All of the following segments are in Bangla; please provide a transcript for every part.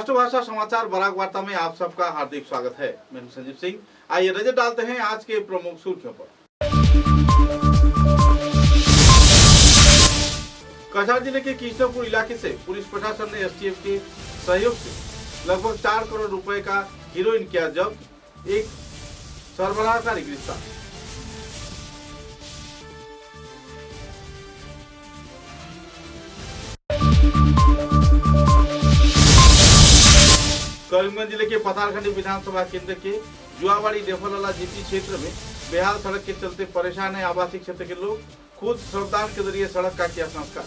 राष्ट्रभाषा समाचार बराक वार्ता में आप सबका हार्दिक स्वागत है। मैं हूं संजीव सिंह। आइए नजर डालते हैं आज के प्रमुख सुर्खियों पर। कछार जिले के किशनपुर इलाके से पुलिस प्रशासन ने एसटीएफ के सहयोग से लगभग 4 करोड़ रुपए का हीरोइन किया जब्त। एक सरबराहकारी गिरफ्तार। करीमगंज जिले के पतारखंडी विधानसभा केंद्र के जुआवाड़ी डेफलाला जीपी क्षेत्र में बेहाल सड़क के चलते परेशान है आवासीय क्षेत्र के लोग। खुद श्रमदान के जरिए सड़क का किया संस्कार।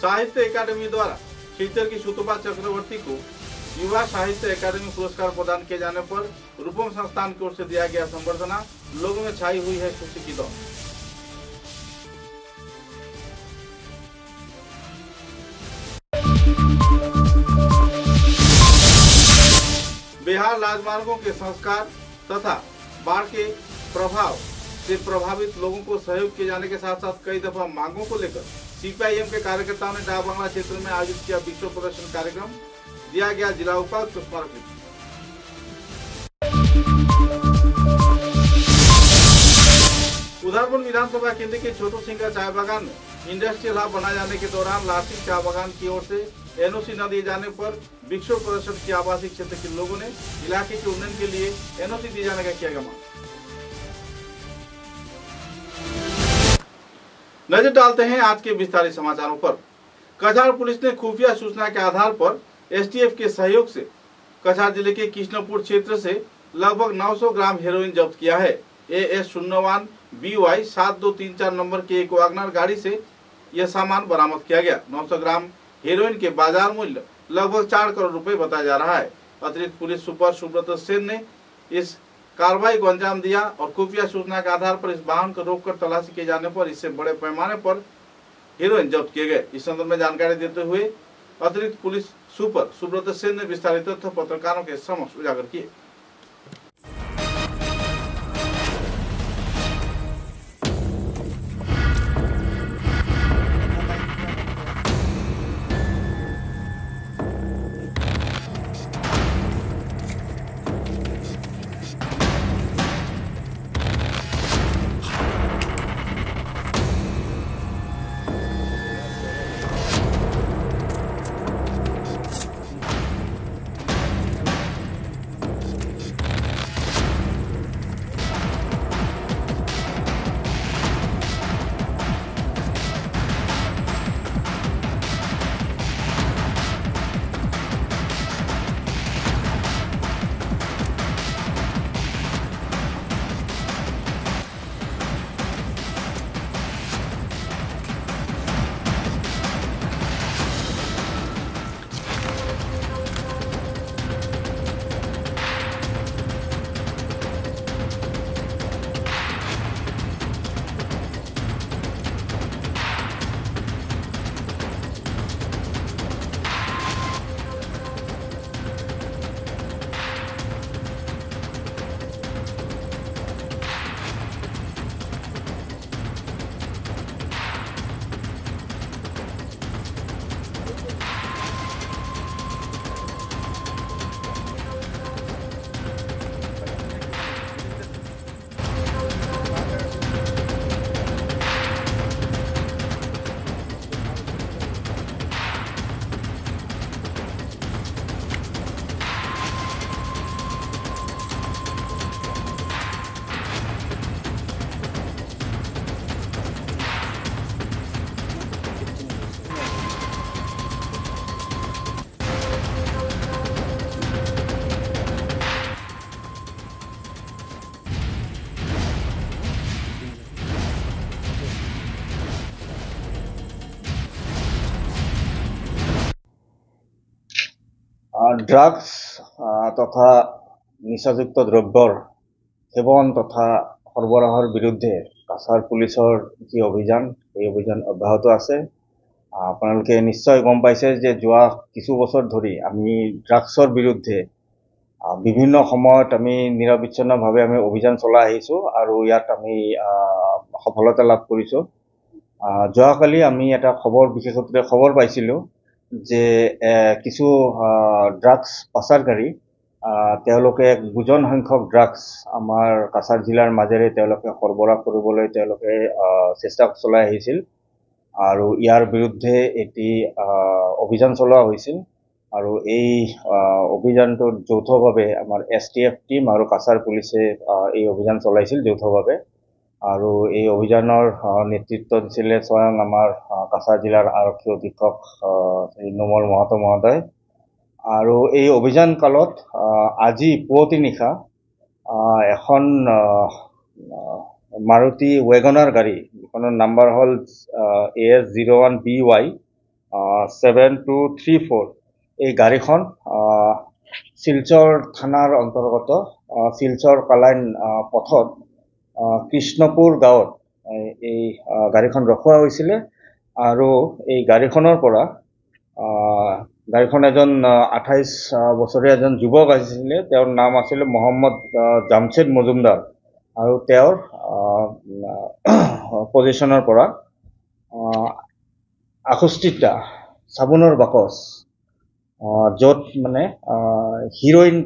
साहित्य अकादमी द्वारा शिलचर की सुतपा चक्रवर्ती को युवा साहित्य अकादमी पुरस्कार प्रदान किए जाने पर रूपम संस्थान की ओर से दिया गया संबर्धना। लोगों में छाई हुई है खुशी की दौड़। बिहार राजमार्गों के संस्कार तथा बाढ़ के प्रभाव से प्रभावित लोगों को सहयोग किए जाने के साथ साथ कई दफा मांगों को लेकर सीपीआईएम के कार्यकर्ताओं ने डाक बंगला क्षेत्र में आयोजित किया विक्षोभ प्रदर्शन कार्यक्रम। दिया गया जिला उपायुक्त स्मारक। उधरपुर विधानसभा केंद्र के छोटू सिंह चाय बागान में इंडस्ट्रियल हब बनाए जाने के दौरान लाठी चाय बागान की ओर से एनओसी न दिए जाने पर विक्षोभ प्रदर्शन किया आवासीय क्षेत्र के लोगों ने। इलाके के उन्नयन के लिए एनओसी दिए जाने का किया गया मांग। नजर डालते हैं आज के विस्तारित समाचारों पर। कछार पुलिस ने खुफिया सूचना के आधार पर एसटीएफ के सहयोग से कछार जिले के किशनपुर क्षेत्र से लगभग 900 ग्राम हेरोइन जब्त किया है। AS01 BY 7234 नंबर की एक वैगनर गाड़ी से यह सामान बरामद किया गया। 900 ग्राम हेरोइन के बाजार मूल्य लगभग 4 करोड़ रुपए बताया जा रहा है। अतिरिक्त पुलिस सुपर सुब्रत सेन ने इस कार्रवाई को अंजाम दिया और खुफिया सूचना के आधार पर इस वाहन को रोककर तलाशी किए जाने पर इससे बड़े पैमाने पर हेरोइन जब्त किए गए। इस संदर्भ में जानकारी देते हुए अतिरिक्त पुलिस सुपर सुब्रत सेन ने विस्तारित तथ्य पत्रकारों के समक्ष उजागर किए। ড্রাগস তথা নিচাযুক্ত দ্রব্যৰ সেৱন তথা সৰবৰাহৰ বিৰুদ্ধে কাছাৰ পুলিচৰ যি অভিযান এই অভিযান অব্যাহত আছে। আপোনালোকে নিশ্চয় গম পাইছে যে যোৱা কিছু বছৰ ধৰি আমি ড্ৰাগছৰ বিৰুদ্ধে বিভিন্ন সময়ত আমি নিৰবিচ্ছিন্নভাৱে আমি অভিযান চলাই আহিছো আৰু ইয়াত আমি সফলতা লাভ কৰিছো। যোৱাকালি আমি এটা বিশেষত্বে খবৰ পাইছিলো যে কিছু ড্ৰাগছ পাচাৰকাৰী তেওঁলোকে বুজন সংখ্যক ড্ৰাগছ আমাৰ কাছাৰ জিলাৰ মাজেৰে তেওঁলোকে সৰবৰাহ কৰিবলৈ তেওঁলোকে চেষ্টা চলাই আহিছিল আৰু ইয়াৰ বিৰুদ্ধে এটি অভিযান চলোৱা হৈছিল আৰু এই অভিযানটোত যৌথভাৱে আমাৰ STF টিম আৰু কাছাৰ পুলিচে এই অভিযান চলাইছিল যৌথভাৱে আৰু এই অভিযানৰ নেতৃত্ব দিছিলে স্বয়ং আমাৰ কাছাৰ জিলাৰ আৰক্ষী অধীক্ষক নোমল মহাতো মহোদয়। আৰু এই অভিযান কালত আজি পুৱতি নিশা এখন মাৰুতি ৱেগনাৰ গাড়ী, যিখনৰ নাম্বাৰ হ'ল AS01BY 7234, এই গাড়ীখন শিলচৰ থানাৰ অন্তৰ্গত শিলচৰ কালাইন পথত কৃষ্ণপুৰ গাঁৱত এই গাড়ীখন ৰখোৱা হৈছিলে আৰু এই গাড়ীখনৰ পৰা গাড়ীখন এজন 28 বছৰীয়া এজন যুৱক আহিছিলে। তেওঁৰ নাম আছিলে মহম্মদ জামছেদ মজুমদাৰ আৰু তেওঁৰ পজিশ্যনৰ পৰা 68টা চাবোনৰ বাকচ, য'ত মানে হিৰইন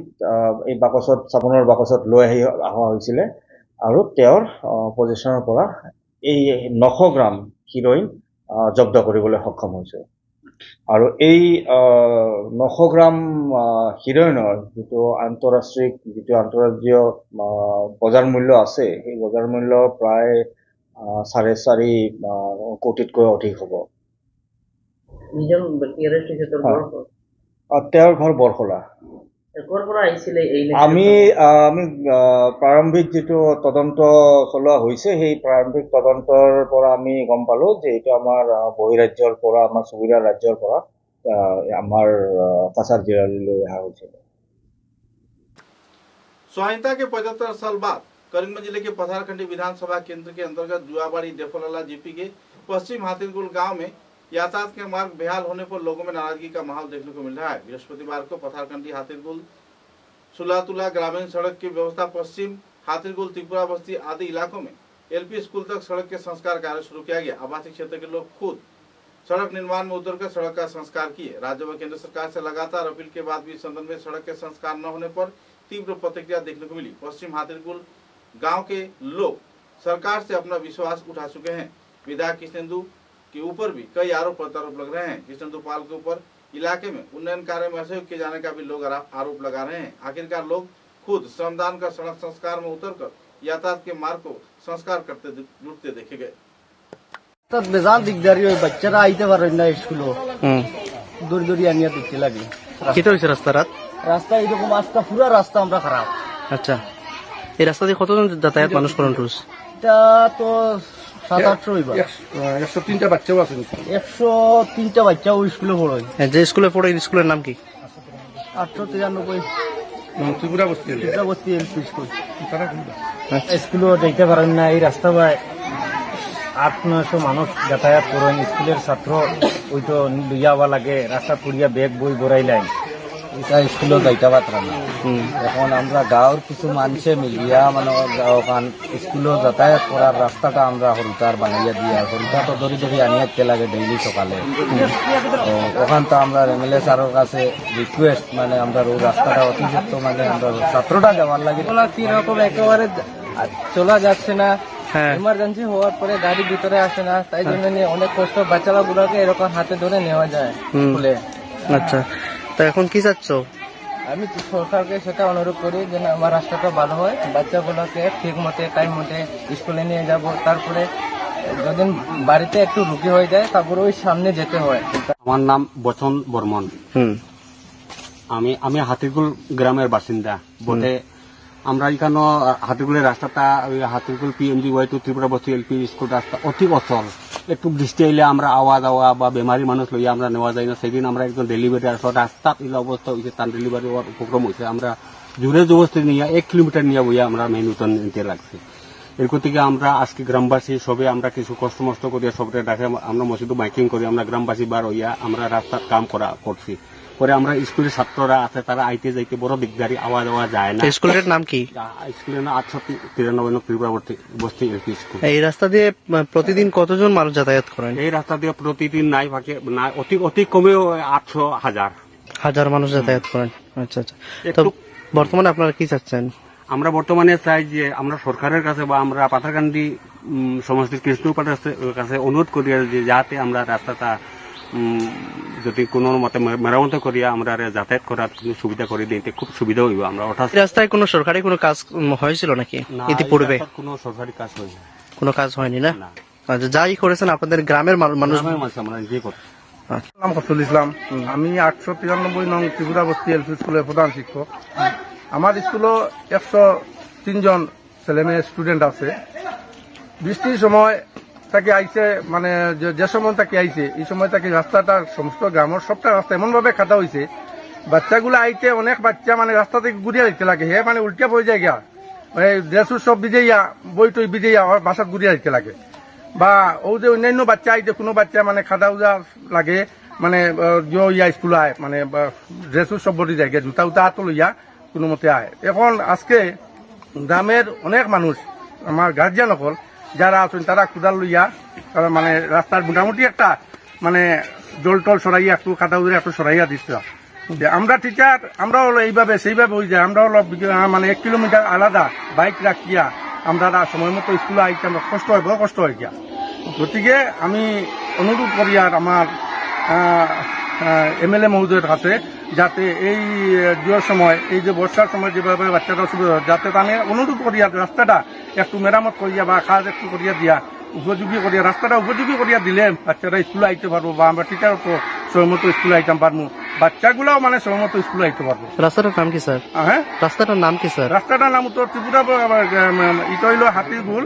এই বাকচত চাবোনৰ বাকচত লৈ অহা হৈছিলে আৰু তেওঁৰ পজিশ্যনৰ পৰা এই 900 গ্ৰাম হিৰইন জব্দ কৰিবলৈ সক্ষম হৈছে। আৰু এই 900 গ্ৰাম হিৰইনৰ যিটো আন্তঃৰাষ্ট্ৰীয় বজাৰ মূল্য আছে, সেই বজাৰ মূল্য প্ৰায় 4.5 কোটিতকৈ অধিক হ'ব। তেওঁৰ ঘৰ বৰখলা। আমি প্ৰাৰম্ভিক যিটো তদন্ত চলোৱা হৈছে, সেই প্ৰাৰম্ভিক তদন্তৰ পৰা আমি গম পালো যে এইটো আমাৰ বহিৰাজ্যৰ পৰা, আমাৰ চুবুৰীয়া ৰাজ্যৰ পৰা আমাৰ কাছাৰ জিলালৈ অহা হৈছিল। स्वाधीनता के 75 साल बाद करीमगंज जिले के पथारखंडी विधानसभा केंद्र के अंतर्गत जुआबाड़ी डेफोलाला जीपी के पश्चिम हाथीरगुल गांव में यातायात के मार्ग बेहाल होने पर लोगों में नाराजगी का माहौल देखने को मिल रहा है। बृहस्पतिवार को पथारखंडी हाथीरगुल सुलातुला ग्रामीण सड़क की व्यवस्था पश्चिम हाथीरगुल त्रिपुरा बस्ती आदि इलाकों में LP स्कूल तक सड़क के संस्कार कार्य शुरू किया गया। आवासीय क्षेत्र के लोग खुद सड़क निर्माण में उतरकर सड़क का संस्कार किए। राज्य व केंद्र सरकार से लगातार अपील के बाद भी सदन में सड़क के संस्कार न होने पर तीव्र प्रतिक्रिया देखने को मिली। पश्चिम हाथीरगुल गांव के लोग सरकार से अपना विश्वास उठा चुके हैं। विधायक कृष्णेंदु के ऊपर भी कई आरोप प्रत्यारोप लग रहे हैं। कृष्णेंदु पाल के ऊपर इलाके में उन्नयन कार्य में असहयोग किए जाने का भी लोग आरोप लगा रहे हैं। आखिरकार लोग खुद श्रमदान कर सड़क संस्कार में उतरकर यातायात के मार्ग को संस्कार करते जुटते देखे गए। বেজান দিগদারি হয়, বাচ্চারা আইতে পারে না স্কুলে, দূর দূরি আনিয়া দিতে লাগে। কেটে হয়েছে রাস্তা এরকম আজকা পুরা রাস্তা আমরা খারাপ। আচ্ছা, এই রাস্তা দিয়ে কতজন যাতায়াত মানুষ করেন রোজ? এটা তো 700-800 হইবা। 103টা বাচ্চাও আছে। 103টা বাচ্চাও স্কুলে পড়ে। যে স্কুলে পড়ে স্কুলের নাম কি? 893 ত্রিপুরা বস্তি LP স্কুল। স্কুলে যাইতে পারেন না, এই রাস্তা বাই 800-900 মানুষ যাতায়াত করেন। স্কুলের ছাত্র ওই তো লইয়া লাগে, রাস্তা পুড়িয়া ব্যাগ বই বড়াই লাইন, এটা স্কুলে যাইতে পারতাম না। এখন আমরা গাঁৱৰ কিছু মানুষে মিলিয়া মানে ওখান স্কুলে যাতায়াত করার রাস্তাটা আমরা হরুতার বানাইয়া দিয়া, হরুতা তো ধরি ধরি আনিয়াতে লাগে ডেইলি সকালে। ওখান তো আমরা MLA স্যারের কাছে রিকোয়েস্ট, মানে আমরা ওই রাস্তাটা অতিরিক্ত মানে আমরা ছাত্রটা যাওয়ার লাগে কিরকম একেবারে চলা যাচ্ছে না, ইমার্জেন্সি হওয়ার পরে গাড়ি ভিতরে আসে না, তাই জন্য অনেক কষ্ট বাচ্চারা গুলোকে এরকম হাতে ধরে নেওয়া যায় স্কুলে। আচ্ছা, তা এখন কি চাচ্ছ? আমি সরকারকে সেটা অনুরোধ করি যে আমার রাস্তাটা ভালো হয়, বাচ্চাগুলোকে ঠিক মতে টাইম মতে স্কুলে নিয়ে যাব, তারপরে যদি বাড়িতে একটু রুগী হয়ে যায় তারপরে ওই সামনে যেতে হয়। আমার নাম বচন বর্মন। আমি হাতিরগুল গ্রামের বাসিন্দা বটে। আমরা এখানে হাতিরগুলের রাস্তাটা হাতিরগুল PMGY টু ত্রিপুরা বস্তি LP স্কুল রাস্তা অতি অচল। একটু বৃষ্টি আইলে আমরা আওয়া যাওয়া বা বেমারি মানুষ লইয়া আমরা নেওয়া যায় না। সেদিন আমরা একজন ডেলিভারি আসলো, রাস্তাত এই অবস্থা হয়েছে, তার ডেলিভারি হওয়ার উপক্রম হয়েছে। আমরা জোরে জবস্তি নিয়ে 1 কিলোমিটার নিয়ে বইয়া আমরা মেইন উত্তর নিতে লাগছে। এরপর থেকে আমরা আজকে গ্রামবাসী সবে আমরা কিছু কষ্ট মষ্ট করিয়া সবরে ডাকে আমরা মসজিদে মাইকিং করি, আমরা গ্রামবাসী বার হইয়া আমরা রাস্তার কাম করছি। পরে আমরা স্কুলের ছাত্ররা আছে তারা আইতে যাইতে বড় দিকদারি আওয়া দেওয়া যায় না। স্কুলের নাম কি? স্কুলের নাম 893 ত্রিপুরাবর্তী বস্তি এলপি স্কুল। এই রাস্তা দিয়ে প্রতিদিন কতজন মানুষ যাতায়াত করেন? এই রাস্তা দিয়ে প্রতিদিন নাই ফাঁকে না অতি কমেও 800,000 মানুষ যাতায়াত করেন। আচ্ছা আচ্ছা। তো বর্তমানে আপনারা কি চাচ্ছেন? আমরা বর্তমানে চাই যে আমরা সরকারের কাছে বা আমরা পাথারকান্দি সমষ্টির কৃষ্ণপাড়ার কাছে অনুরোধ করি যে যাতে আমরা রাস্তাটা যদি কোনো মতে মেরামত করিয়া আমরা যাতায়াত করার সুবিধা করে দিতে খুব সুবিধা হইব। আমরা রাস্তায় কোনো সরকারি কোনো কাজ হয়েছিল নাকি ইতিপূর্বে? কোনো সরকারি কাজ হয়নি, কোনো কাজ হয়নি না? আচ্ছা, যাই করেছেন আপনাদের গ্রামের মানুষ আমরা নিজে করি। নাম ফজলুল ইসলাম, আমি 893 নং ত্রিপুরা বস্তি এলপি স্কুলের প্রধান শিক্ষক। আমার স্কুলও 103 জন ছেলে মেয়ে স্টুডেন্ট আছে। বৃষ্টির সময় তাকে আইসে মানে যে সময় তাকে আইসে এই সময় তাকে রাস্তাটা সমস্ত গ্রামের সবটা রাস্তা এমন ভাবে খাটা হয়েছে, বাচ্চাগুলো আইতে অনেক বাচ্চা মানে রাস্তা থেকে ঘুরিয়ে দিতে লাগে, হে মানে উল্টে পড়ে যায় গিয়া ড্রেস সব ভিজাইয়া বই টই ভিজাইয়া বাসাত ঘুরিয়ে দিতে লাগে। বা ও যে অন্যান্য বাচ্চা আইতে কোনো বাচ্চা মানে খাদা উজা লাগে মানে ইয়া স্কুল আয় মানে ড্রেস সব বডি যায় জুতা উতা হাত লইয়া কোনো মতে আয়। এখন আজকে গ্রামের অনেক মানুষ আমার গার্জিয়ান সকল যারা আছেন তারা কুদাল লইয়া তারা মানে রাস্তার মোটামুটি একটা মানে জল টল সরাইয়া একটু খাদা উজা একটু সরাইয়া দিচ্ছে। আমরা টিচার আমরা হলো এইভাবে সেইভাবে হয়ে যায়, আমরা হলো মানে 1 কিলোমিটার আলাদা বাইক রাখিয়া আমরা সময় মতো স্কুলে আইতে আমরা কষ্ট হয়, বড় কষ্ট হয় গিয়া। গতিকে আমি অনুরোধ করি আর আমার MLA মহোদয়ের কাছে যাতে এই জোয়ার সময় এই যে বর্ষার সময় যেভাবে বাচ্চারা অসুবিধা যাতে তাহলে অনুরোধ করিয়া রাস্তাটা একটু মেরামত করিয়া বা কাজ একটু করিয়া দিয়া উপযোগী করিয়া রাস্তাটা উপযোগী করিয়া দিলে বাচ্চারা স্কুলে আইতে পারবো বা আমরা টিচারও তো সময় মতো স্কুলে আইতাম পারবো, বাচ্চাগুলাও মানে সময় মতো স্কুলে আইতে পারবো। রাস্তাটার নাম কি স্যার? হ্যাঁ, রাস্তাটার নাম কি স্যার? রাস্তাটার নাম তো ত্রিপুরা ইটা হইল হাতিগুল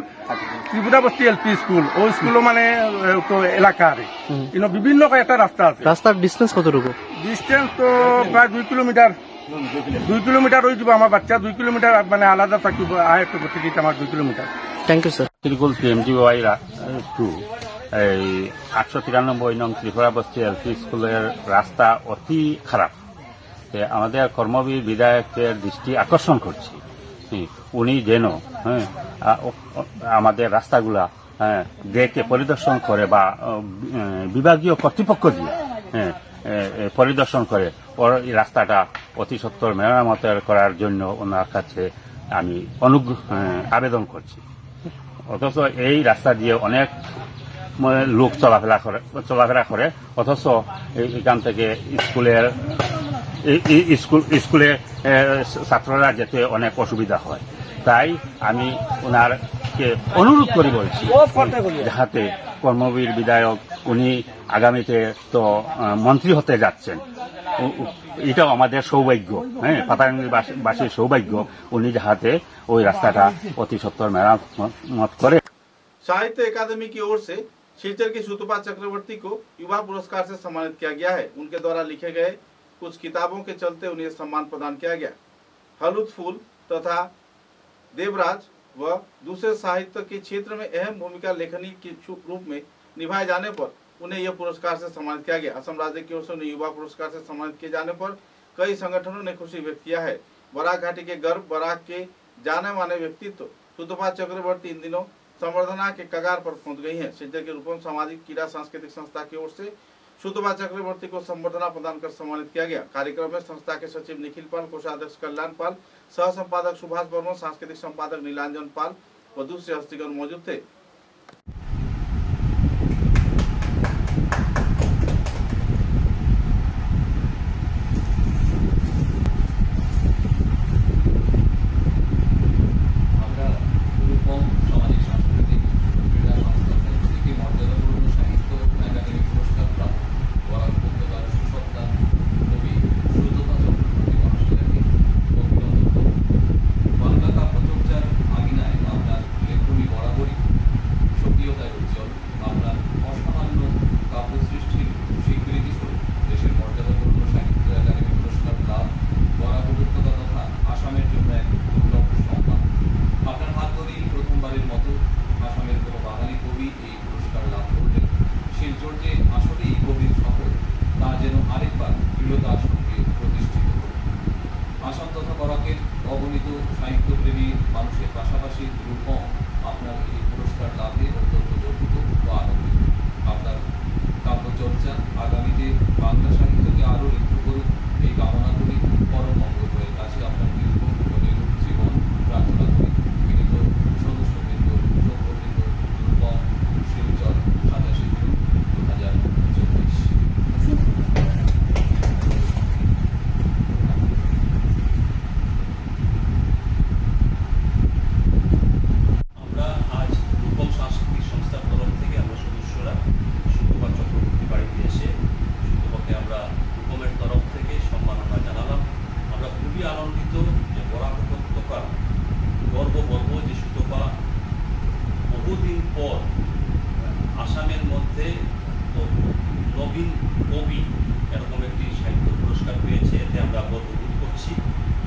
ত্রিপুরা বস্তি এলপি স্কুল। ও স্কুলও মানে তো এলাকার বিভিন্ন কয়েকটা রাস্তা আছে। রাস্তার ডিস্টেন্স কতটুকু? ডিস্টেন্স তো প্রায় 2 কিলোমিটার 2 কিলোমিটার হয়ে যাব। আমার বাচ্চা 2 কিলোমিটার মানে আলাদা থাকিব আয় একটু করতে দিতে আমার 2 কিলোমিটার। Thank you sir. ত্রিকুল PMGY 2 এই 893 নং ত্রিপুরা বস্তি এলপি স্কুলের রাস্তা অতি খারাপ। আমাদের কর্মবীর বিধায়কের দৃষ্টি আকর্ষণ করছি, উনি যেন আমাদের রাস্তাগুলা দেখে পরিদর্শন করে বা বিভাগীয় কর্তৃপক্ষ দিয়ে পরিদর্শন করে ওর এই রাস্তাটা অতি সত্বর মেরামতের করার জন্য ওনার কাছে আমি আবেদন করছি। অথচ এই রাস্তা দিয়ে অনেক লোক চলাফেরা করে অথচ এখান থেকে স্কুলে ছাত্ররা যেতে অনেক অসুবিধা হয়। তাই আমি ওনারকে অনুরোধ করে বলছি যাতে কর্মবীর বিধায়ক উনি আগামীতে তো মন্ত্রী হতে যাচ্ছেন, এটাও আমাদের সৌভাগ্য, পাতারকান্দিবাসীর সৌভাগ্য, উনি যাতে ওই রাস্তাটা অতি সত্বর মেরামত করে। साहित्य अकादमी की ओर से शिलचर के सुतपा चक्रवर्ती को युवा पुरस्कार से सम्मानित किया गया है। उनके द्वारा लिखे गए कुछ किताबों के चलते उन्हें सम्मान प्रदान किया गया। हलुत फूल तथा देवराज व दूसरे साहित्य के क्षेत्र में अहम भूमिका लेखनी के रूप में निभाए जाने पर उन्हें यह पुरस्कार से सम्मानित किया गया। असम राज्य की ओर से उन्हें युवा पुरस्कार से सम्मानित किए जाने पर कई संगठनों ने खुशी व्यक्त किया है। बराक घाटी के गर्व बराक के जाने माने व्यक्तित्व सुतपा चक्रवर्ती इन दिनों संवर्धना के कगार पर पहुंच गई है। शिलचर के रूपम सामाजिक क्रीड़ा सांस्कृतिक संस्था की ओर से सुतपा चक्रवर्ती को संवर्धना प्रदान कर सम्मानित किया गया। कार्यक्रम में संस्था के सचिव निखिल पाल, कोषाध्यक्ष कल्याण पाल, सह संपादक सुभाष वर्मा, सांस्कृतिक संपादक नीलांजन पाल व दूसरे हस्तीगण मौजूद थे। মধ্যে নবীন কবি এরকম একটি সাহিত্য পুরস্কার পেয়েছে, এতে আমরা গর্ববোধ করছি।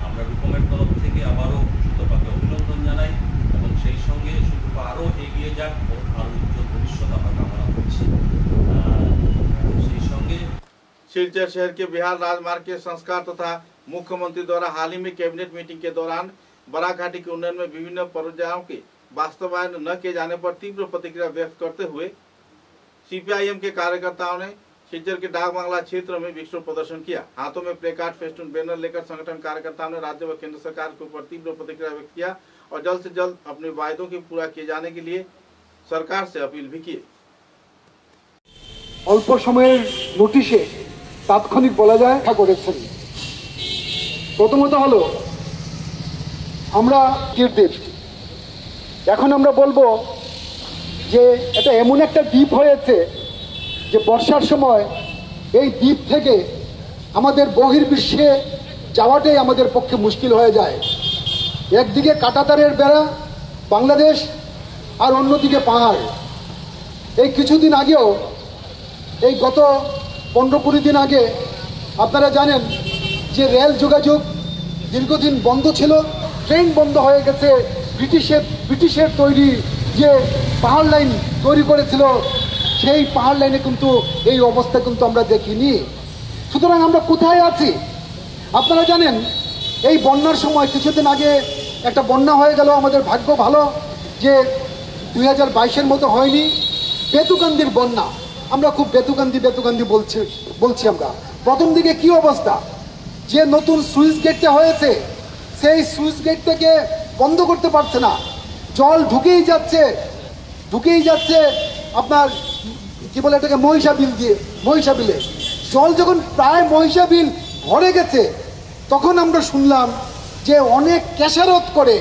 আমরা রূপমের তরফ থেকে আবারও সুতপাকে অভিনন্দন জানাই এবং সেই সঙ্গে সুতপা আরও এগিয়ে যাক ও আরও উজ্জ্বল ভবিষ্যৎ আমরা কামনা করছি। সেই সঙ্গে सिलचर शहर के बिहार राजमार्ग के संस्कार तथा मुख्यमंत्री द्वारा हाल ही में कैबिनेट मीटिंग के दौरान बराघाटी के उन्नयन में विभिन्न परियोजनाओं के वास्तवायन न किए जाने पर तीव्र प्रतिक्रिया व्यक्त करते हुए सीपीआईएम के कार्यकर्ताओं ने सिलचर के डाक बांग्ला क्षेत्र में विक्षोभ प्रदर्शन किया। हाथों में प्लेकार्ड, फेस्टून, बैनर लेकर संगठन कार्यकर्ताओं ने राज्य व केंद्र सरकार के ऊपर तीव्र प्रतिक्रिया व्यक्त किया और जल्द से जल्द अपने वायदों के पूरा किए जाने के लिए सरकार से अपील भी की। অল্প সময়ের নোটিশে তাৎক্ষণিক বলা যায় করেছেন। প্রথমত হলো আমরা কীর্তির, এখন আমরা বলবো যে এটা এমন একটা দ্বীপ হয়েছে যে বর্ষার সময় এই দ্বীপ থেকে আমাদের বহির্বিশ্বে যাওয়াটাই আমাদের পক্ষে মুশকিল হয়ে যায়। একদিকে কাঁটাতারের বেড়া বাংলাদেশ আর অন্যদিকে পাহাড়। এই কিছুদিন আগেও, এই গত 15-20 দিন আগে আপনারা জানেন যে রেল যোগাযোগ দীর্ঘদিন বন্ধ ছিল, ট্রেন বন্ধ হয়ে গেছে। ব্রিটিশের তৈরি যে পাহাড় লাইন তৈরি করেছিল সেই পাহাড় লাইনে কিন্তু এই অবস্থা কিন্তু আমরা দেখিনি। সুতরাং আমরা কোথায় আছি আপনারা জানেন। এই বন্যার সময় কিছুদিন আগে একটা বন্যা হয়ে গেল, আমাদের ভাগ্য ভালো যে 2022-এর মতো হয়নি। বেতুকান্দির বন্যা, আমরা খুব বেতুকান্দি বলছি আমরা। প্রথম দিকে কি অবস্থা, যে নতুন সুইচ গেটটা হয়েছে সেই সুইচ গেট থেকে বন্ধ করতে পারছে না, জল ঢুকেই যাচ্ছে আপনার কি বলে এটাকে মহিষাবিলে। জল যখন প্রায় মহিষাবিল ভরে গেছে তখন আমরা শুনলাম যে অনেক কেশারত করে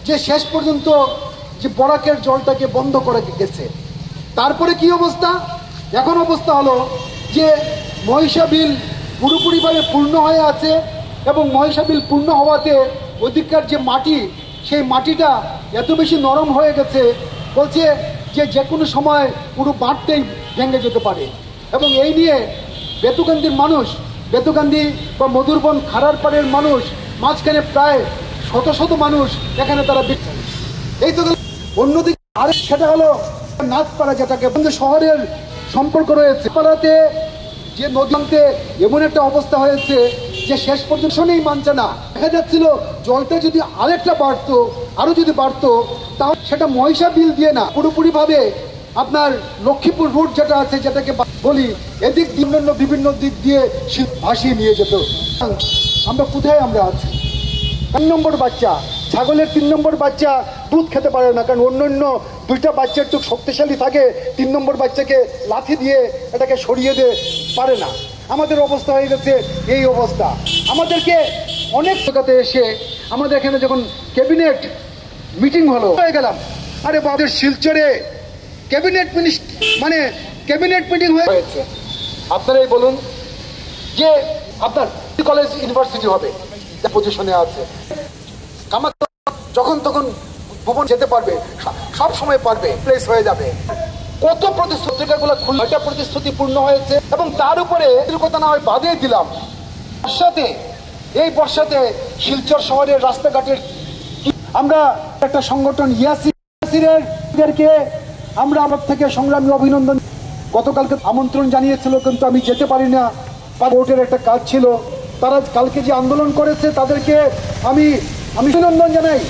যে শেষ পর্যন্ত যে বরাকের জলটাকে বন্ধ করে গেছে। তারপরে কি অবস্থা, এখন অবস্থা হলো যে মহিষাবিল পুরোপুরিভাবে পূর্ণ হয়ে আছে এবং মহিষাবিল পূর্ণ হওয়াতে ওদিককার যে মাটি সেই মাটিটা এত বেশি নরম হয়ে গেছে, বলছে যে কোনো সময় পুরো বাঁধটাই ভেঙে যেতে পারে। এবং এই নিয়ে বেতুকান্দি বা মধুরবন খাড়ারপাড়ের মানুষ মাঝখানে প্রায় শত মানুষ এখানে তারা দেখছেন। এই তো অন্যদিকে আরেক সেটা হলো নাথপাড়া, যেটাকে শহরের সম্পর্ক রয়েছে। পাড়াতে যে নদীতে এমন একটা অবস্থা হয়েছে যে শেষ পর্যন্ত নেই মানছে না। দেখা যাচ্ছিল জলটা যদি আরো যদি বাড়তো তাহলে সেটা মহিষাবিল দিয়ে না, পুরোপুরিভাবে আপনার লক্ষ্মীপুর রুট যেটা আছে, যেটাকে বলি এদিক বিভিন্ন দিক দিয়ে ভাসিয়ে নিয়ে যেত। আমরা কোথায় আছি? 3 নম্বর বাচ্চা, ছাগলের 3 নম্বর বাচ্চা দুধ খেতে পারে না, কারণ অন্য 2টা বাচ্চা একটু শক্তিশালী থাকে, 3 নম্বর বাচ্চাকে লাথি দিয়ে এটাকে সরিয়ে দিতে পারে না। আমাদের অবস্থা হয়ে গেছে এই অবস্থা। আমাদেরকে অনেক জায়গাতে এসে আমাদের এখানে যখন ক্যাবিনেট মিটিং হয়ে গেলাম, আরে আমাদের শিলচরে ক্যাবিনেট মিটিং হয়েছে। আপনারাই বলুন যে আপনার কলেজ ইউনিভার্সিটি হবে, পজিশনে আছে, যখন তখন ভবন যেতে পারবে, সব সময় পারবে, প্লেস হয়ে যাবে। কত প্রতিশ্রুতিগুলো খুলটা প্রতিশ্রুতি পূর্ণ হয়েছে এবং তার উপরে কথা না হয় বাদিয়ে দিলাম। এই বর্ষাতে শিলচর শহরের রাস্তাঘাটের আমরা একটা সংগঠন ইয়াসিরকে আমরা আমার থেকে সংগ্রামী অভিনন্দন। গতকালকে আমন্ত্রণ জানিয়েছিল কিন্তু আমি যেতে পারি না, কোর্টের একটা কাজ ছিল। তারা কালকে যে আন্দোলন করেছে তাদেরকে আমি অভিনন্দন জানাই।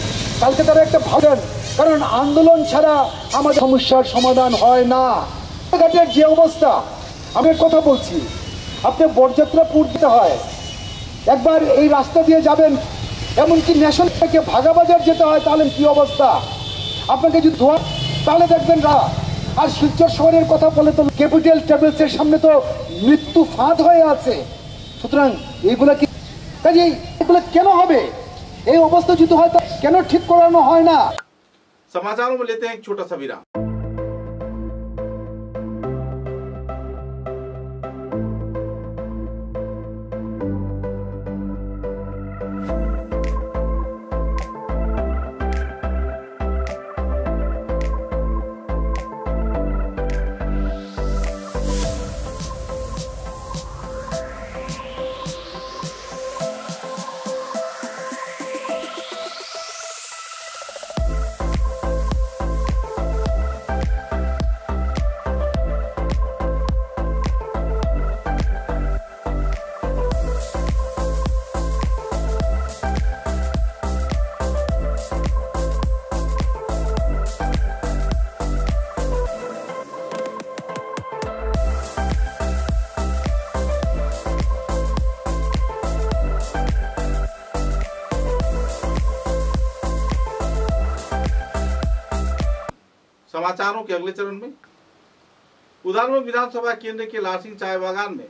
কালকে তারা একটা ভাবেন, কারণ আন্দোলন ছাড়া আমাদের সমস্যার সমাধান হয় না। রাস্তাঘাটের যে অবস্থা, আমি কথা বলছি, আপনি বরযাত্রাপুর যেতে হয়, একবার এই রাস্তা দিয়ে যাবেন, এমনকি ন্যাশনাল থেকে ভাগাবাজার যেতে হয়, তাহলে কি অবস্থা? আপনাকে যদি ধোয়া তাহলে দেখবেন আর শিলচর শহরের কথা বলে তো ক্যাপিটাল ট্রাভেলসের সামনে তো মৃত্যু ফাঁদ হয়ে আছে। সুতরাং এইগুলা কি কাজেই এগুলো কেন হবে? এই অবস্থা যদি হয় কেন ঠিক করানো হয় না? समाचारों में लेते हैं एक छोटा सा विराम। समाचारों के अगले चरण में उधर विधानसभा केंद्र के लारसिंग चाय बागान में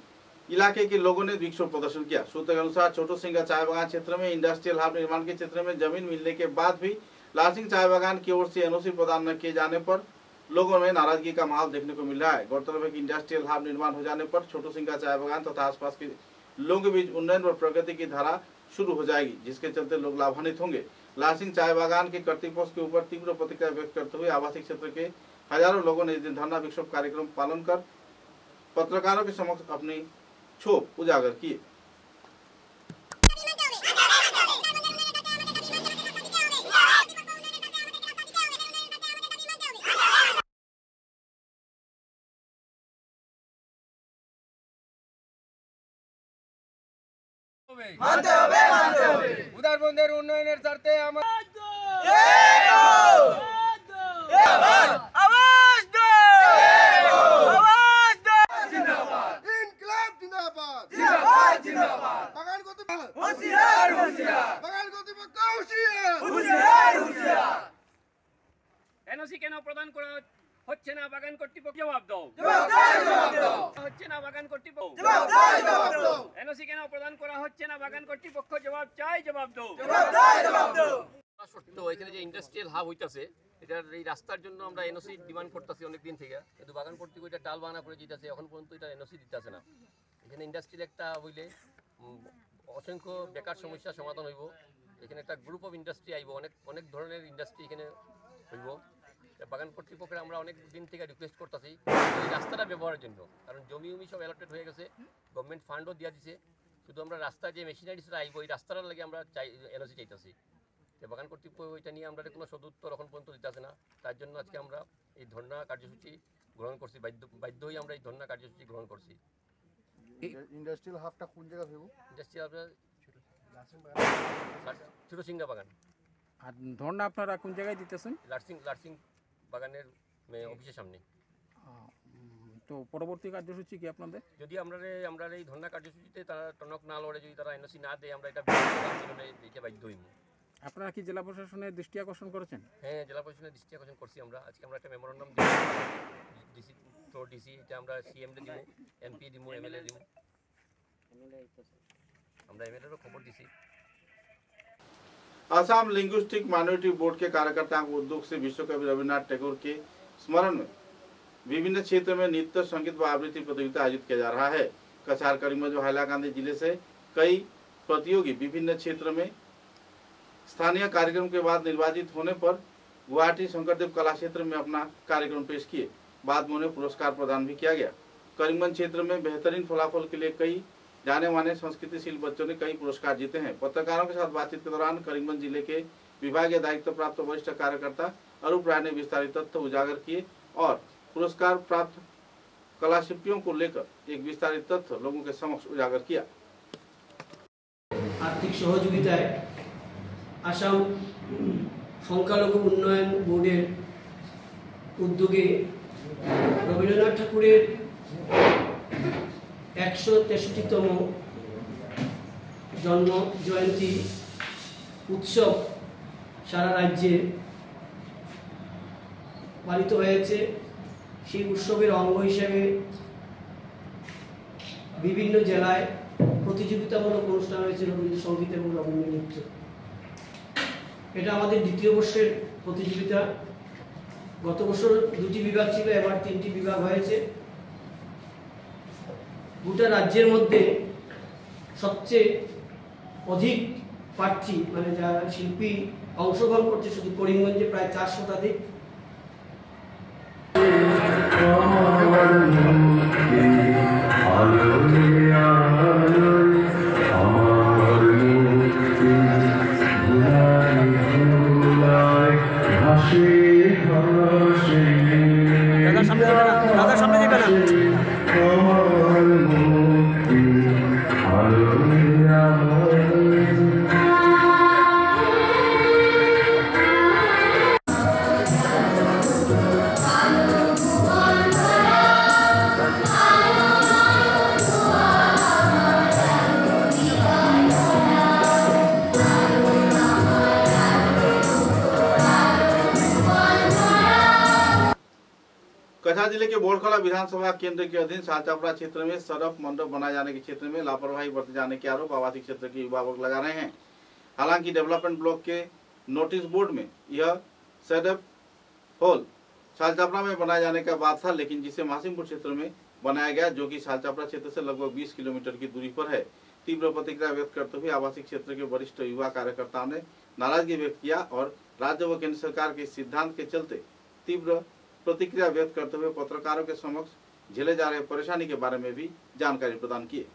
इलाके के लोगों ने विक्षोभ प्रदर्शन किया। सूत्र के अनुसार छोटू सिंगा चाय बागान क्षेत्र में इंडस्ट्रियल हब निर्माण के क्षेत्र में जमीन मिलने के बाद भी लारसिंग चाय बागान की ओर से एनओसी प्रदान न किए जाने पर लोगों में नाराजगी का माहौल देखने को मिल रहा है। गौरतलब है कि इंडस्ट्रियल हब निर्माण हो जाने पर छोटू सिंगा चाय बागान तथा आसपास के लोगों के बीच उन्नयन और प्रगति की धारा शुरू हो जाएगी, जिसके चलते लोग लाभान्वित होंगे। लारसिंग चाय बागान के कर्तव्यों के ऊपर तीव्र प्रतिक्रिया व्यक्त करते हुए आवासीय क्षेत्र के हजारों लोगों ने इस दिन धरना विक्षोभ कार्यक्रम पालन कर पत्रकारों के समक्ष अपनी क्षोभ उजागर किए। উদারবন্দের উন্নয়নের স্বার্থে এনওসি কেন প্রদান করা হচ্ছে না বাগান কর্তৃপক্ষ জবাব দাও, হচ্ছে না বাগান কর্তৃপক্ষ এনওসি কেন প্রদান করা হচ্ছে না বাগান কর্তৃপক্ষ জবাব চাই, জবাব দাও। সত্য এখানে যে ইন্ডাস্ট্রিয়াল হাব হইতাছে এটার এই রাস্তার জন্য আমরা এনওসি ডিমান্ড করতেছি অনেক দিন থেকে, কিন্তু বাগান কর্তৃপক্ষ এটা টাল বাহানা করে দিতেছে, এখন পর্যন্ত এটা এনওসি দিতেছে না। এখানে ইন্ডাস্ট্রিয়াল একটা হইলে অসংখ্য বেকার সমস্যার সমাধান হইব। এখানে একটা গ্রুপ অফ ইন্ডাস্ট্রি আইব, অনেক ধরনের ইন্ডাস্ট্রি এখানে হইব। বাগান কর্তৃপক্ষের আমরা অনেক দিন থেকে রিকোয়েস্ট করতেছি এই রাস্তাটা ব্যবহারের জন্য, কারণ জমি সব অ্যালটেড হয়ে গেছে, গভর্নমেন্ট ফান্ডও দিয়ে দিছে, শুধু আমরা রাস্তা যে মেশিনারিসরা আইব এই রাস্তাটার লাগে আমরা এনওসি চাইতেছি। বাগান কর্তৃপক্ষ এটা নিয়ে আমরা কোনো সদুত্তর এখন পর্যন্ত দিতেছে না, তার জন্য আজকে আমরা এই ধর্ণা কার্যসূচি গ্রহণ করছি, বাধ্য হয়ে আমরা এই ধর্ণা কার্যসূচি গ্রহণ করছি। ইন্ডাস্ট্রিয়াল হাবটা কোন জায়গা ভেবো? ইন্ডাস্ট্রিয়াল ছোট সিংহা বাগান। আর ধর্ণা আপনারা কোন জায়গায় দিতেছেন? লারসিং বাগানের অফিসের সামনে। তো পরবর্তী কার্যসূচি কি আপনাদের? যদি আমরা এই ধর্ণা কার্যসূচিতে তারা টনক না লড়ে, যদি তারা এনওসি না দেয়, আমরা এটা বাধ্য হইব। আপনারা কি জেলা প্রশাসনের দৃষ্টি আকর্ষণ করেছেন? হ্যাঁ, জেলা প্রশাসনের দৃষ্টি আকর্ষণ করছি আমরা। আজকে আমরা একটা মেমোরান্ডাম দিই, ডিসি তো ডিসি, এটা আমরা সিএমডি দিব, এমপি দিব, এমএলএ দিব, আমরা এমএলএরও খবর দিছি। असम लिंग्विस्टिक माइनॉरिटी बोर्ड के कार्यकर्ताओं के उद्योग से विश्वकवि रविन्द्रनाथ टैगोर के स्मरण में विभिन्न क्षेत्र में नृत्य, संगीत व आवृत्ति प्रतियोगिता आयोजित किया जा रहा है। कछार करीमगंज व हैलाकांदी जिले से कई प्रतियोगी विभिन्न क्षेत्र में स्थानीय कार्यक्रम के बाद निर्वाचित होने पर गुवाहाटी शंकरदेव कला क्षेत्र में अपना कार्यक्रम पेश किए। बाद में उन्हें पुरस्कार प्रदान भी किया गया। करीमगंज क्षेत्र में बेहतरीन फलाफल के लिए कई जाने माने संस्कृतिशील बच्चों ने कई पुरस्कार जीते हैं। पत्रकारों के साथ बातचीत के दौरान करीमगंज जिले के विभागीय दायित्व प्राप्त वरिष्ठ कार्यकर्ता अरूप राय ने विस्तारित तथ्य उजागर किए और पुरस्कार प्राप्त कलाशिल्पियों को लेकर एक विस्तारित तथ्य लोगों के समक्ष उजागर किया। आर्थिक सहयोगिताय आसाम संख्यालघु उन्नयन बोर्डेर उद्योगे रवीन्द्रनाथ ठाकुरेर 163तम जन्म जयंती उत्सव सारा राज्ये पालित হয়েছে। সেই উৎসবের অঙ্গ হিসেবে বিভিন্ন জেলায় প্রতিযোগিতামূলক অনুষ্ঠান হয়েছে রবীন্দ্র সঙ্গীত এবং রবীন্দ্র নৃত্য। এটা আমাদের দ্বিতীয় বর্ষের প্রতিযোগিতা। গত বছর 2টি বিভাগ ছিল, এবার 3টি বিভাগ হয়েছে। গোটা রাজ্যের মধ্যে সবচেয়ে অধিক প্রার্থী মানে যারা শিল্পী অংশগ্রহণ করছে শুধু করিমগঞ্জে প্রায় 4 শতাধিক। कछार जिले के बोरखला विधानसभा केंद्र के अधीन सालचापड़ा क्षेत्र में सड़क मंडप बनाए जाने के क्षेत्र में लापरवाही बरते जाने के आरोप आवासीय क्षेत्र के युवा वर्ग लगा रहे हैं। हालांकि डेवलपमेंट ब्लॉक के नोटिस बोर्ड में यह सड़क होल सालचापड़ा में बनाए जाने का बात था, लेकिन जिसे मासिमपुर क्षेत्र में बनाया गया, जो कि सालचापड़ा क्षेत्र से लगभग 20 किलोमीटर की दूरी पर है। तीव्र प्रतिक्रिया व्यक्त करते हुए आवासीय क्षेत्र के वरिष्ठ युवा कार्यकर्ताओं ने नाराजगी व्यक्त किया और राज्य व केंद्र सरकार के सिद्धांत के चलते तीव्र प्रतिक्रिया व्यक्त करते हुए पत्रकारों के समक्ष झेले जा रहे परेशानी के बारे में भी जानकारी प्रदान की।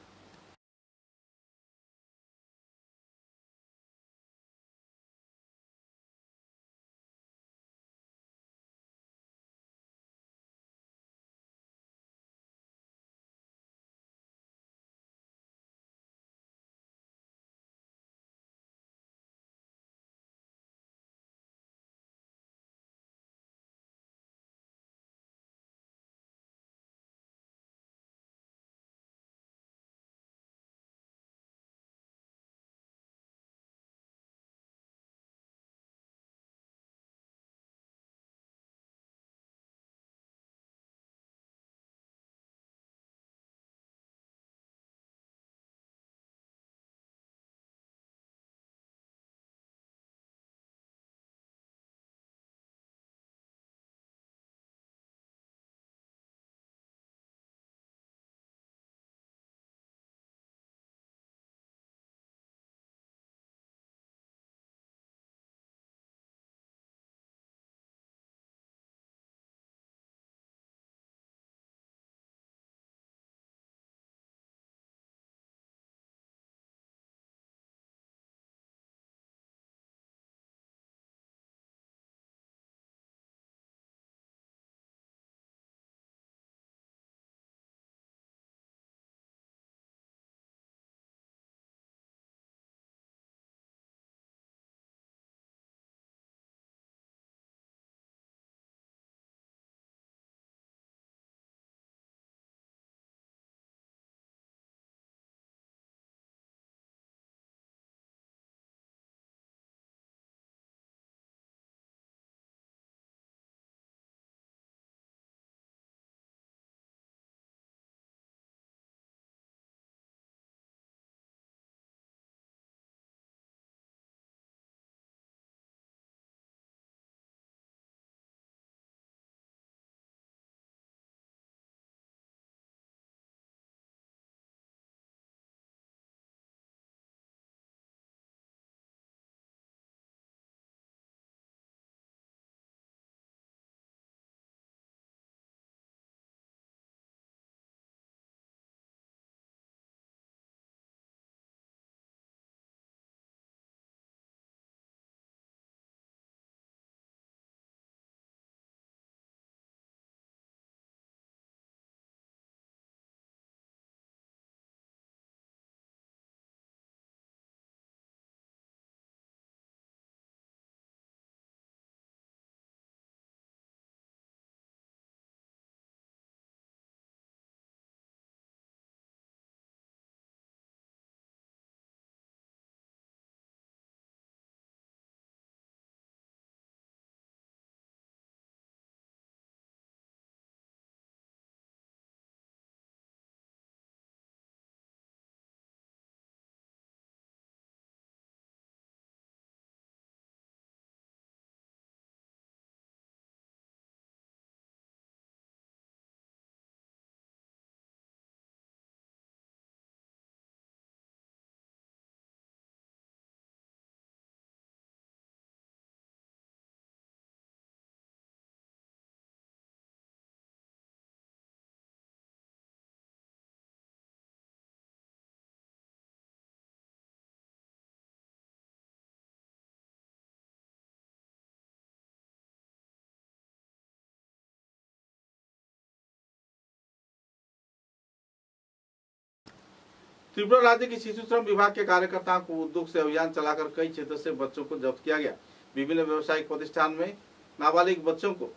त्रिपुरा राज्य की शिशु श्रम विभाग के कार्यकर्ताओं को उद्योग से अभियान चलाकर कई क्षेत्रों से बच्चों को जब्त किया गया। विभिन्न व्यवसायिक प्रतिष्ठान में नाबालिग बच्चों को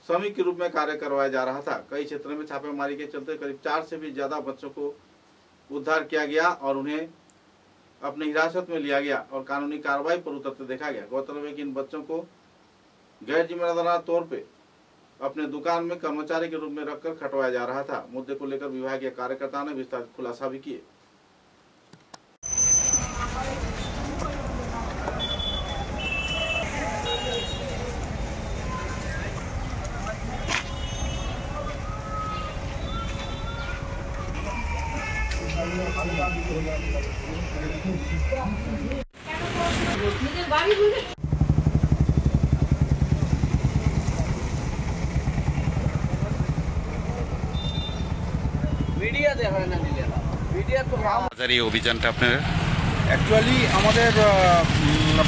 श्रमिक के रूप में कार्य करवाया जा रहा था। कई क्षेत्रों में छापेमारी के चलते करीब 4 से भी ज्यादा बच्चों को उद्धार किया गया और उन्हें अपनी हिरासत में लिया गया और कानूनी कार्रवाई पर उतरते देखा गया। गौरतलब है कि इन बच्चों को गैर जिम्मेदाराना तौर पर अपने दुकान में कर्मचारी के रूप में रखकर खटवाया जा रहा था। मुद्दे को लेकर विभागीय कार्यकर्ताओं ने विस्तारित खुलासा भी किए। এই অভিযানটা আপনার অ্যাকচুয়ালি আমাদের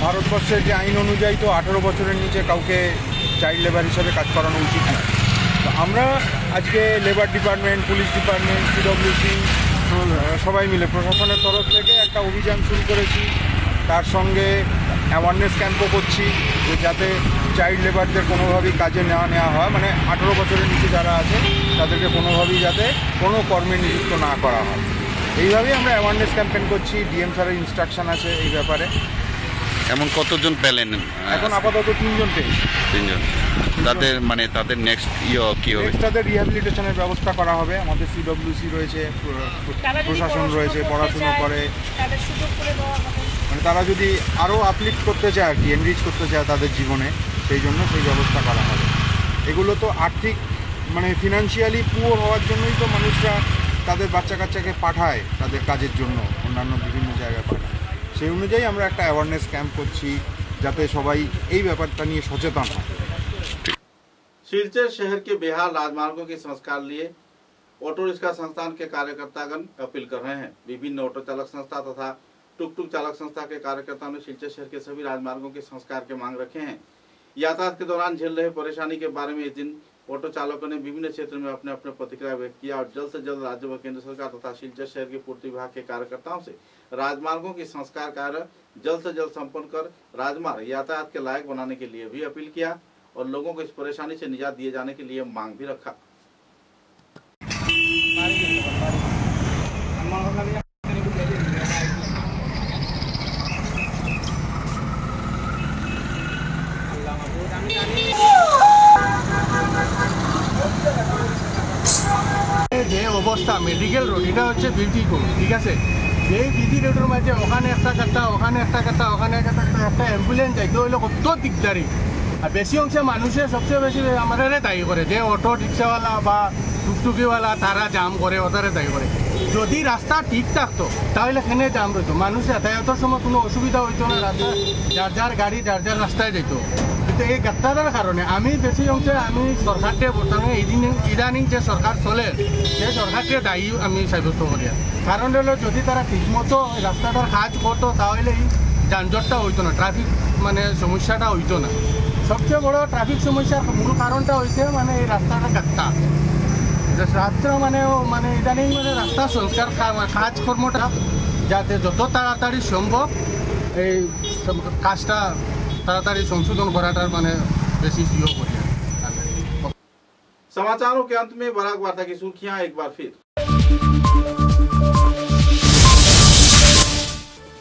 ভারতবর্ষের যে আইন অনুযায়ী তো 18 বছরের নিচে কাউকে চাইল্ড লেবার হিসাবে কাজ করানো উচিত না। তো আমরা আজকে labour department, police department, CWC সবাই মিলে প্রশাসনের তরফ থেকে একটা অভিযান শুরু করেছি। তার সঙ্গে অ্যাওয়ারনেস ক্যাম্পও করছি যে যাতে চাইল্ড লেবারদের কোনোভাবেই কাজে নেওয়া হয়, মানে 18 বছরের নিচে যারা আছে তাদেরকে কোনোভাবেই যাতে কোনো কর্মে নিযুক্ত না করা হয়। এইভাবেই আমরা অ্যাওয়ারনেস ক্যাম্পেইন করছি। ডিএম স্যারের ইনস্ট্রাকশন আছে এই ব্যাপারে। এমন কতজন পেলেন? এখন আপাতত 3 জন পেয়েছি। 3 জন। তাদের নেক্সট কি হবে? তাদের রিহ্যাবিলিটেশনের ব্যবস্থা করা হবে। আমাদের সিডব্লিউসি রয়েছে, প্রশাসন রয়েছে, পড়াশুনো করে, মানে তারা যদি আরও আপলিফ্ট করতে চায় আর কি, এনরিচ করতে চায় তাদের জীবনে, সেই জন্য সেই ব্যবস্থা করা হবে। এগুলো তো আর্থিক মানে ফিনান্সিয়ালি পুয়ার হওয়ার জন্যই তো মানুষরা তাদের বাচ্চা কাচ্চাকে পাঠায় তাদের কাজের জন্য, অন্যান্য বিভিন্ন জায়গায় পাঠায়। সেই অনুযায়ী আমরা একটা অ্যাওয়ারনেস ক্যাম্প করছি যাতে সবাই এই ব্যাপারটা নিয়ে সচেতন হয়। सिलचर शहर के बेहाल राजमार्गों के संस्कार लिए ऑटो रिक्शा संस्थान के कार्यकर्तागण अपील कर रहे हैं। विभिन्न ऑटो चालक संस्था तथा टुक टुक चालक संस्था के कार्यकर्ताओं ने सिलचर शहर के सभी राजमार्गों के संस्कार के मांग रखे हैं। यातायात के दौरान झेल रहे परेशानी के बारे में इस दिन ऑटो चालकों ने विभिन्न क्षेत्रों में अपने अपने प्रतिक्रिया व्यक्त किया और जल्द से जल्द राज्य व केंद्र सरकार तथा सिलचर शहर के पूर्ति विभाग के कार्यकर्ताओं से राजमार्गों के संस्कार कार्य जल्द से जल्द संपन्न कर राजमार्ग यातायात के लायक बनाने के लिए भी अपील किया और लोगों को इस परेशानी से निजात दिए जाने के लिए मांग भी रखा। যে অবস্থা মেডিকেল রোড, এটা হচ্ছে বিউটি রোড, ঠিক আছে। এই বিউটি রোডের মাঝে ওখানে একটা কাটা, ওখানে একটা কাটা, ওখানে একটা অ্যাম্বুলেন্স যাইতে হইলে কত দিকদারি। আর বেশি অংশে মানুষে সবচেয়ে বেশি আমাদের দায়ী করে যে অটো রিক্সাওয়ালা বা টুকটুকিওয়ালা, তারা জাম করে, ওদের দায়ী করে। যদি রাস্তা ঠিক থাকতো তাহলে এখানে জাম রইতো, মানুষ যাতায়াতের সময় কোনো অসুবিধা হইতো না, রাস্তা যার যার গাড়ি যার যার রাস্তায় যেত। কিন্তু এই গাত্তাটার কারণে আমি বেশি অংশে আমি সরকারকে বর্তমানে ইদানিং যে সরকার চলে সেই সরকারকে দায়ী আমি সাব্যস্ত করি। কারণ হলো যদি তারা ঠিকমতো রাস্তাটার কাজ করতো তাহলে এই যানজটটা হইতো না, ট্রাফিক মানে সমস্যাটা হইতো না। সবচেয়ে বড় ট্রাফিক সমস্যার মূল কারণটা হয়েছে মানে এই রাস্তাটা গাত্তা। রাস্তা মানে ইদানিং মানে রাস্তা সংস্কার কাজকর্মটা যাতে যত তাড়াতাড়ি সম্ভব এই কাজটা তাড়াতাড়ি সংশোধन कराटार माने बेसी सहयोग करिए। समाचारों के अंत में बराक वार्ता की सुर्खियां एक बार फिर।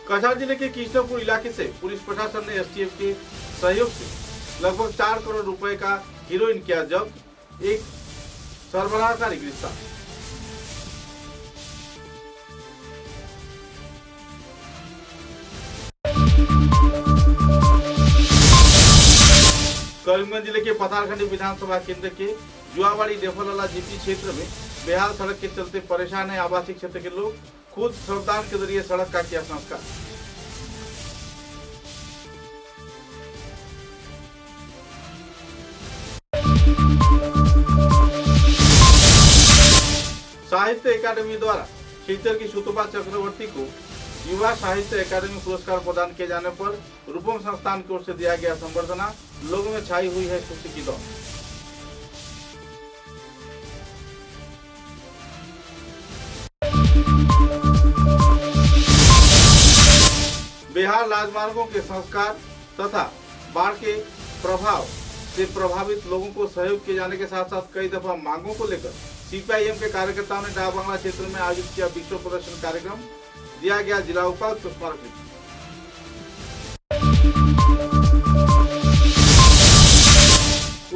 कछार जिले के कृष्णपुर इलाके से पुलिस प्रशासन ने एसटीएफ के सहयोग से लगभग 4 करोड़ रुपए का हीरोइन किया जब्त, एक सरबराहकारी गिरफ्तार। करीमगंज जिले के पतारखंडी विधानसभा केंद्र के जुआवाड़ी डेफलाला जीपी क्षेत्र में बेहाल सड़क के चलते परेशान है आवासीय क्षेत्र के लोग। खुद श्रमदान के जरिए सड़क का किया संस्कार। साहित्य अकादमी द्वारा सिलचर की सुतपा चक्रवर्ती को युवा साहित्य अकादमी पुरस्कार प्रदान किए जाने पर रूपम संस्थान की ओर से दिया गया संबर्धना। लोगों में छाई हुई है खुशी की दौड़। बिहार राजमार्गों के संस्कार तथा बाढ़ के प्रभाव से प्रभावित लोगों को सहयोग किए जाने के साथ साथ कई दफा मांगों को लेकर सीपीआईएम के कार्यकर्ताओं ने डाक बांग्ला क्षेत्र में आयोजित किया विक्षोभ प्रदर्शन कार्यक्रम। दिया गया जिला उपायुक्त को स्मारक।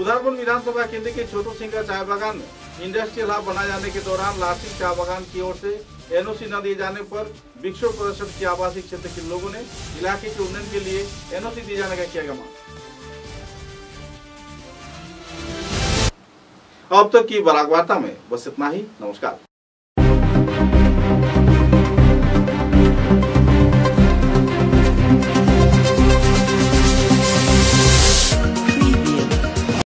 उधरपुर विधानसभा केंद्र के छोटू सिंह चाय बागान में इंडस्ट्रियल हब बनाए जाने के दौरान लासिंग चाय बागान की ओर से एनओसी न दिए जाने पर विक्षोभ प्रदर्शन किया। आवासीय क्षेत्र के लोगों ने इलाके के उन्नयन के लिए एनओसी दिए जाने का किया गया मांग। अब तक की बराक वार्ता में बस इतना ही। नमस्कार।